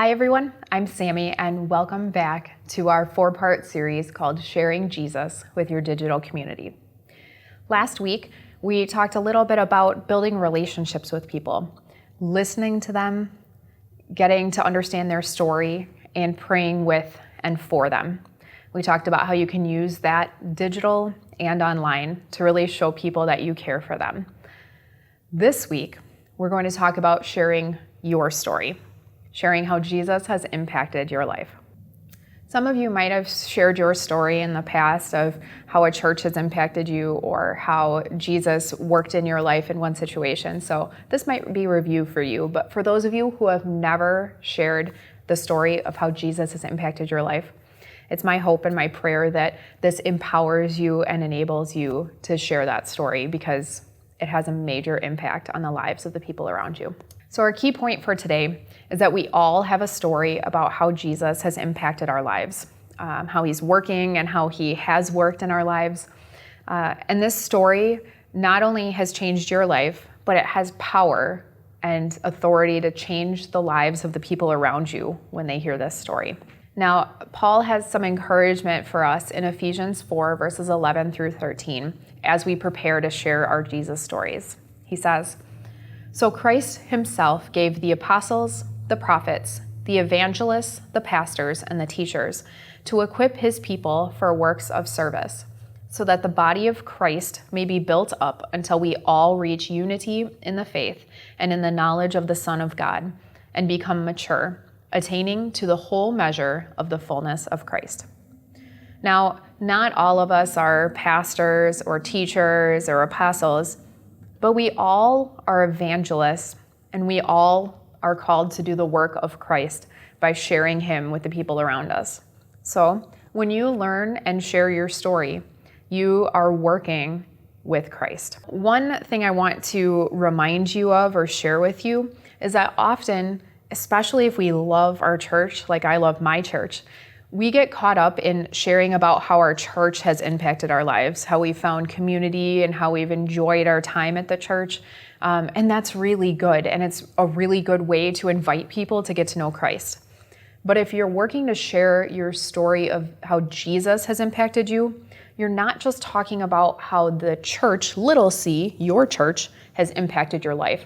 Hi everyone, I'm Sammy and welcome back to our 4-part series called Sharing Jesus with Your Digital Community. Last week, we talked a little bit about building relationships with people, listening to them, getting to understand their story, and praying with and for them. We talked about how you can use that digital and online to really show people that you care for them. This week, we're going to talk about sharing your story. Sharing how Jesus has impacted your life. Some of you might have shared your story in the past of how a church has impacted you or how Jesus worked in your life in one situation. So this might be review for you, but for those of you who have never shared the story of how Jesus has impacted your life, it's my hope and my prayer that this empowers you and enables you to share that story because it has a major impact on the lives of the people around you. So our key point for today is that we all have a story about how Jesus has impacted our lives, how he's working and how he has worked in our lives. And this story not only has changed your life, but it has power and authority to change the lives of the people around you when they hear this story. Now, Paul has some encouragement for us in Ephesians 4, verses 11 through 13, as we prepare to share our Jesus stories. He says, "So Christ himself gave the apostles, the prophets, the evangelists, the pastors, and the teachers to equip his people for works of service, so that the body of Christ may be built up until we all reach unity in the faith and in the knowledge of the Son of God, and become mature, attaining to the whole measure of the fullness of Christ." Now, not all of us are pastors or teachers or apostles, but we all are evangelists, and we all are called to do the work of Christ by sharing him with the people around us. So when you learn and share your story, you are working with Christ. One thing I want to remind you of or share with you is that often, especially if we love our church, like I love my church, we get caught up in sharing about how our church has impacted our lives, how we found community and how we've enjoyed our time at the church. And that's really good. And it's a really good way to invite people to get to know Christ. But if you're working to share your story of how Jesus has impacted you, you're not just talking about how the church, little c, your church, has impacted your life.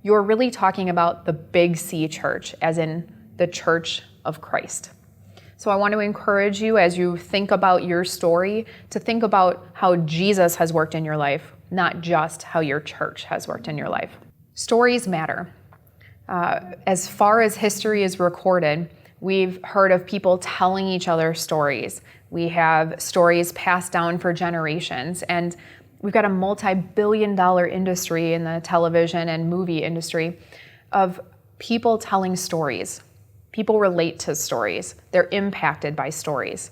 You're really talking about the big C church, as in the church of Christ. So I want to encourage you as you think about your story to think about how Jesus has worked in your life, not just how your church has worked in your life. Stories matter. As far as history is recorded, we've heard of people telling each other stories. We have stories passed down for generations, and we've got a multi-billion-dollar industry in the television and movie industry of people telling stories. People relate to stories. They're impacted by stories.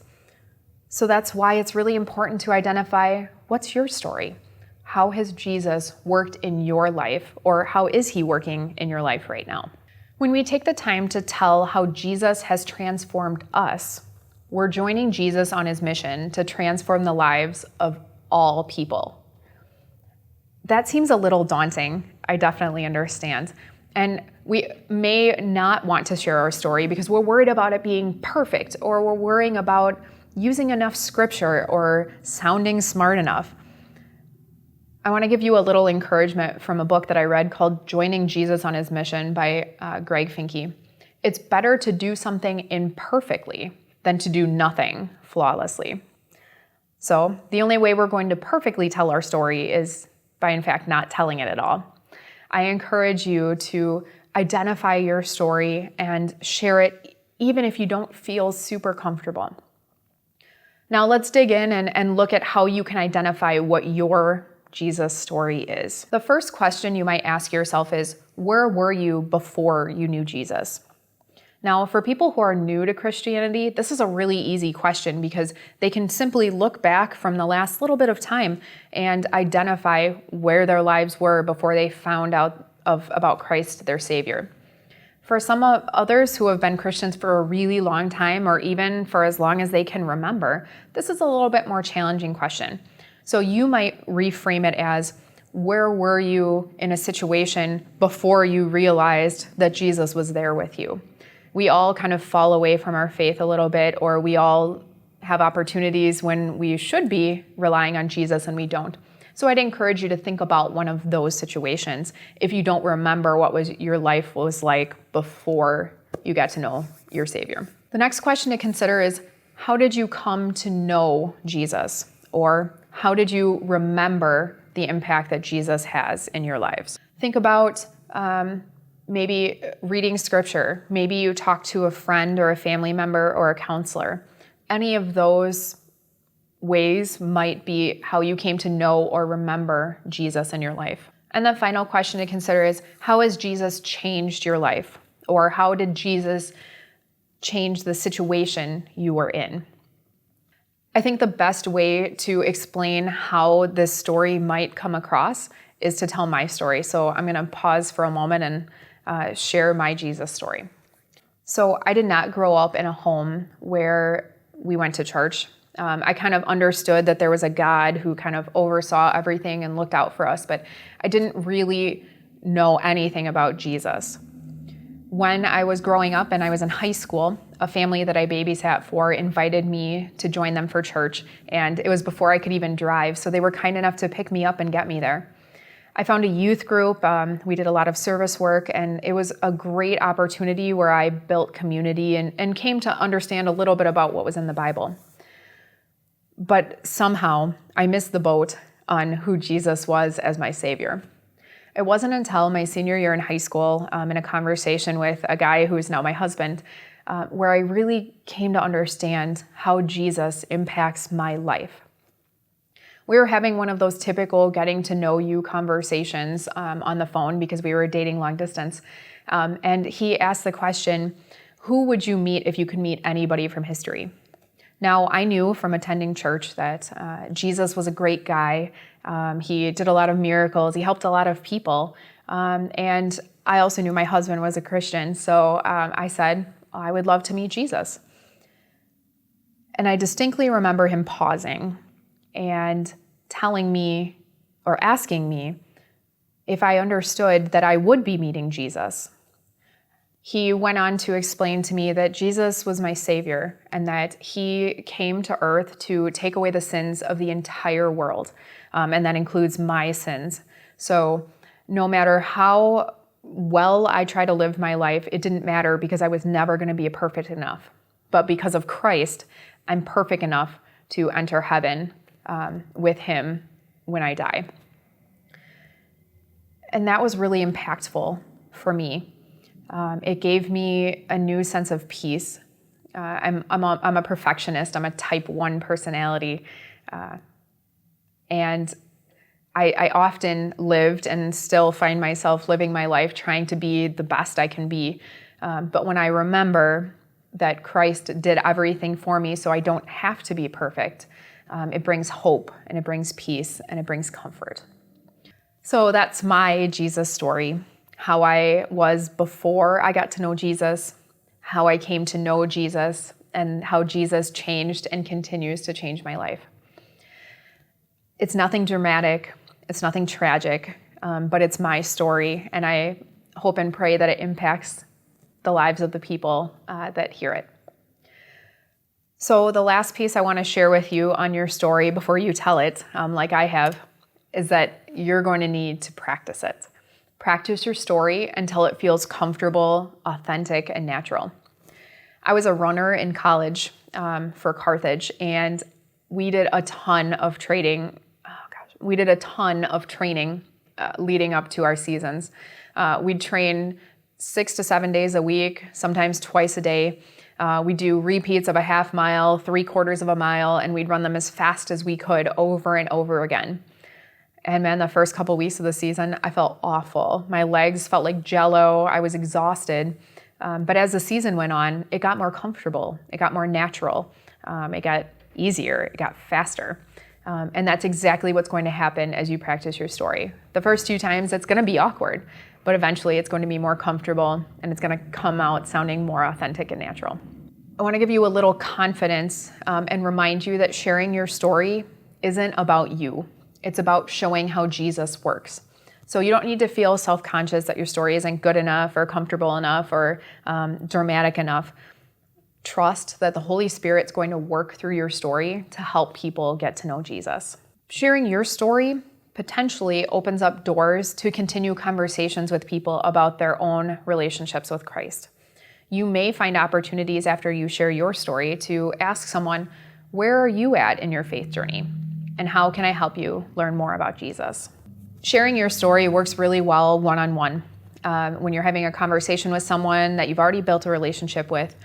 So that's why it's really important to identify, what's your story? How has Jesus worked in your life, or how is he working in your life right now? When we take the time to tell how Jesus has transformed us, we're joining Jesus on his mission to transform the lives of all people. That seems a little daunting. I definitely understand. And we may not want to share our story because we're worried about it being perfect, or we're worrying about using enough scripture or sounding smart enough. I want to give you a little encouragement from a book that I read called Joining Jesus on His Mission by Greg Finke. It's better to do something imperfectly than to do nothing flawlessly. So the only way we're going to perfectly tell our story is by, in fact, not telling it at all. I encourage you to identify your story and share it even if you don't feel super comfortable. Now let's dig in and look at how you can identify what your Jesus story is. The first question you might ask yourself is, where were you before you knew Jesus? Now, for people who are new to Christianity, this is a really easy question because they can simply look back from the last little bit of time and identify where their lives were before they found out about Christ, their Savior. For some others who have been Christians for a really long time, or even for as long as they can remember, this is a little bit more challenging question. So you might reframe it as, where were you in a situation before you realized that Jesus was there with you? we all kind of fall away from our faith a little bit, or we all have opportunities when we should be relying on Jesus and we don't. So I'd encourage you to think about one of those situations if you don't remember what your life was like before you got to know your Savior. The next question to consider is, how did you come to know Jesus? Or how did you remember the impact that Jesus has in your lives? Think about maybe reading scripture. Maybe you talk to a friend or a family member or a counselor. Any of those ways might be how you came to know or remember Jesus in your life. And the final question to consider is, how has Jesus changed your life? Or how did Jesus change the situation you were in? I think the best way to explain how this story might come across is to tell my story. So I'm going to pause for a moment and share my Jesus story. So I did not grow up in a home where we went to church. I kind of understood that there was a God who kind of oversaw everything and looked out for us, but I didn't really know anything about Jesus. When I was growing up and I was in high school, a family that I babysat for invited me to join them for church, and it was before I could even drive, so they were kind enough to pick me up and get me there. I found a youth group. We did a lot of service work, and it was a great opportunity where I built community and came to understand a little bit about what was in the Bible. But somehow I missed the boat on who Jesus was as my Savior. It wasn't until my senior year in high school, in a conversation with a guy who is now my husband, where I really came to understand how Jesus impacts my life. We were having one of those typical getting to know you conversations on the phone because we were dating long distance. And he asked the question, who would you meet if you could meet anybody from history? Now, I knew from attending church that Jesus was a great guy. He did a lot of miracles. He helped a lot of people. And I also knew my husband was a Christian. So I said, I would love to meet Jesus. And I distinctly remember him pausing and telling me or asking me if I understood that I would be meeting Jesus. He went on to explain to me that Jesus was my Savior and that he came to earth to take away the sins of the entire world. And that includes my sins. So no matter how well I try to live my life, it didn't matter because I was never going to be perfect enough. But because of Christ, I'm perfect enough to enter heaven with him when I die. And that was really impactful for me. It gave me a new sense of peace. I'm a perfectionist. I'm a type 1 personality. And I often lived and still find myself living my life trying to be the best I can be. But when I remember that Christ did everything for me so I don't have to be perfect, it brings hope and it brings peace and it brings comfort. So that's my Jesus story. How I was before I got to know Jesus, how I came to know Jesus, and how Jesus changed and continues to change my life. It's nothing dramatic, it's nothing tragic, but it's my story, and I hope and pray that it impacts the lives of the people that hear it. So the last piece I want to share with you on your story before you tell it, like I have, is that you're going to need to practice it. Practice your story until it feels comfortable, authentic, and natural. I was a runner in college for Carthage, and we did a ton of training. Leading up to our seasons. We'd train 6 to 7 days a week, sometimes twice a day. We'd do repeats of a half mile, 3/4 of a mile, and we'd run them as fast as we could over and over again. And man, the first couple weeks of the season, I felt awful. My legs felt like jello. I was exhausted. But as the season went on, it got more comfortable. It got more natural. It got easier. It got faster. And that's exactly what's going to happen as you practice your story. The first 2 times, it's going to be awkward, but eventually it's going to be more comfortable and it's going to come out sounding more authentic and natural. I want to give you a little confidence and remind you that sharing your story isn't about you. It's about showing how Jesus works. So you don't need to feel self-conscious that your story isn't good enough or comfortable enough or dramatic enough. Trust that the Holy Spirit's going to work through your story to help people get to know Jesus. Sharing your story potentially opens up doors to continue conversations with people about their own relationships with Christ. You may find opportunities after you share your story to ask someone, where are you at in your faith journey? And how can I help you learn more about Jesus? Sharing your story works really well one-on-one. When you're having a conversation with someone that you've already built a relationship with.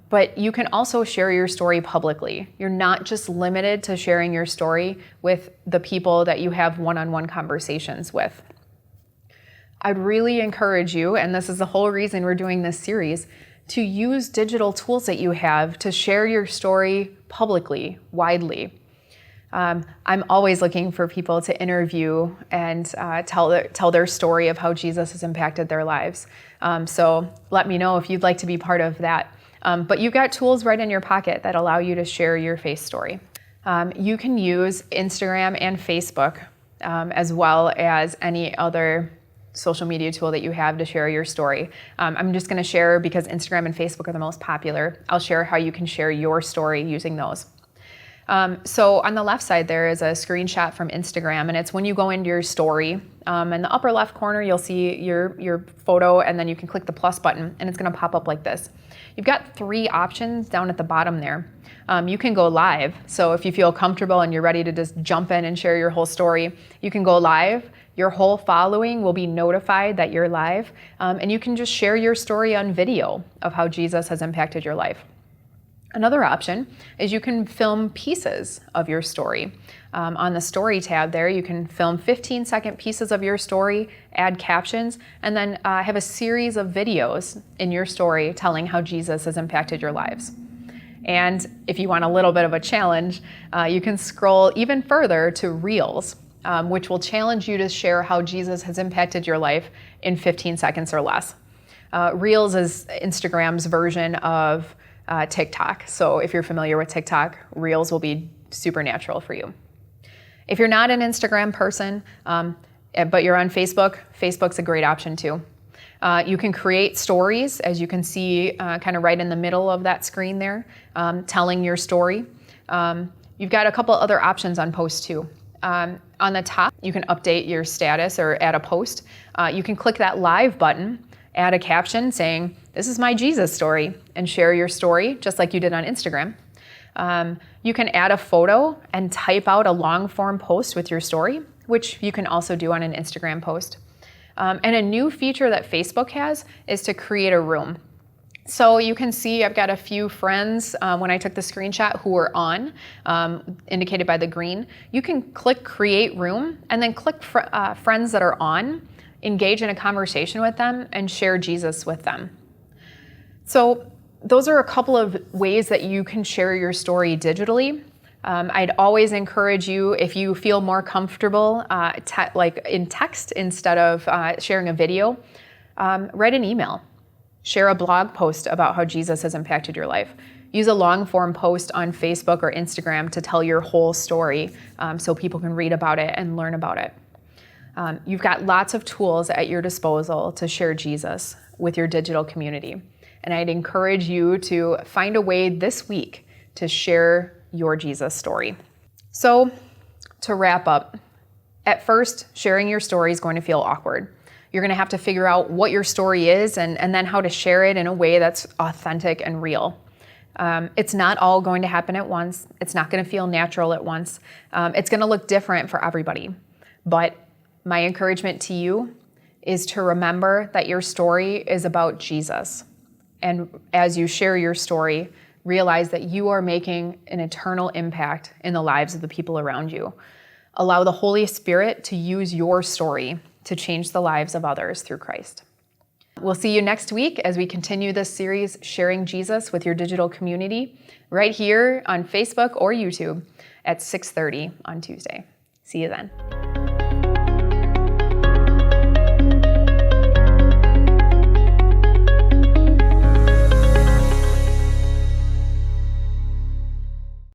But you can also share your story publicly. You're not just limited to sharing your story with the people that you have one-on-one conversations with. I'd really encourage you, and this is the whole reason we're doing this series, to use digital tools that you have to share your story publicly, widely. I'm always looking for people to interview and tell their story of how Jesus has impacted their lives. So let me know if you'd like to be part of that. But you've got tools right in your pocket that allow you to share your faith story. You can use Instagram and Facebook, as well as any other social media tool that you have to share your story. I'm just going to share, because Instagram and Facebook are the most popular, I'll share how you can share your story using those. So on the left side there is a screenshot from Instagram, and it's when you go into your story. In the upper left corner you'll see your photo, and then you can click the plus button and it's going to pop up like this. You've got 3 options down at the bottom there. You can go live, so if you feel comfortable and you're ready to just jump in and share your whole story, you can go live. Your whole following will be notified that you're live, and you can just share your story on video of how Jesus has impacted your life. Another option is you can film pieces of your story. On the story tab there, you can film 15-second pieces of your story, add captions, and then have a series of videos in your story telling how Jesus has impacted your lives. And if you want a little bit of a challenge, you can scroll even further to Reels, which will challenge you to share how Jesus has impacted your life in 15 seconds or less. Reels is Instagram's version of TikTok. So if you're familiar with TikTok, Reels will be supernatural for you. If you're not an Instagram person, but you're on Facebook, Facebook's a great option too. You can create stories, as you can see kind of right in the middle of that screen there, telling your story. You've got a couple other options on posts too. On the top, you can update your status or add a post. You can click that live button, add a caption saying, "This is my Jesus story," and share your story just like you did on Instagram. You can add a photo and type out a long form post with your story, which you can also do on an Instagram post. And a new feature that Facebook has is to create a room. So you can see I've got a few friends when I took the screenshot who were on, indicated by the green. You can click create room and then click friends that are on, engage in a conversation with them, and share Jesus with them. So those are a couple of ways that you can share your story digitally. I'd always encourage you, if you feel more comfortable like in text instead of sharing a video, write an email. Share a blog post about how Jesus has impacted your life. Use a long form post on Facebook or Instagram to tell your whole story so people can read about it and learn about it. You've got lots of tools at your disposal to share Jesus with your digital community. And I'd encourage you to find a way this week to share your Jesus story. So to wrap up, at first, sharing your story is going to feel awkward. You're going to have to figure out what your story is and then how to share it in a way that's authentic and real. It's not all going to happen at once. It's not going to feel natural at once. It's going to look different for everybody. But my encouragement to you is to remember that your story is about Jesus. And as you share your story, realize that you are making an eternal impact in the lives of the people around you. Allow the Holy Spirit to use your story to change the lives of others through Christ. We'll see you next week as we continue this series, Sharing Jesus with your digital community, right here on Facebook or YouTube at 6:30 on Tuesday. See you then.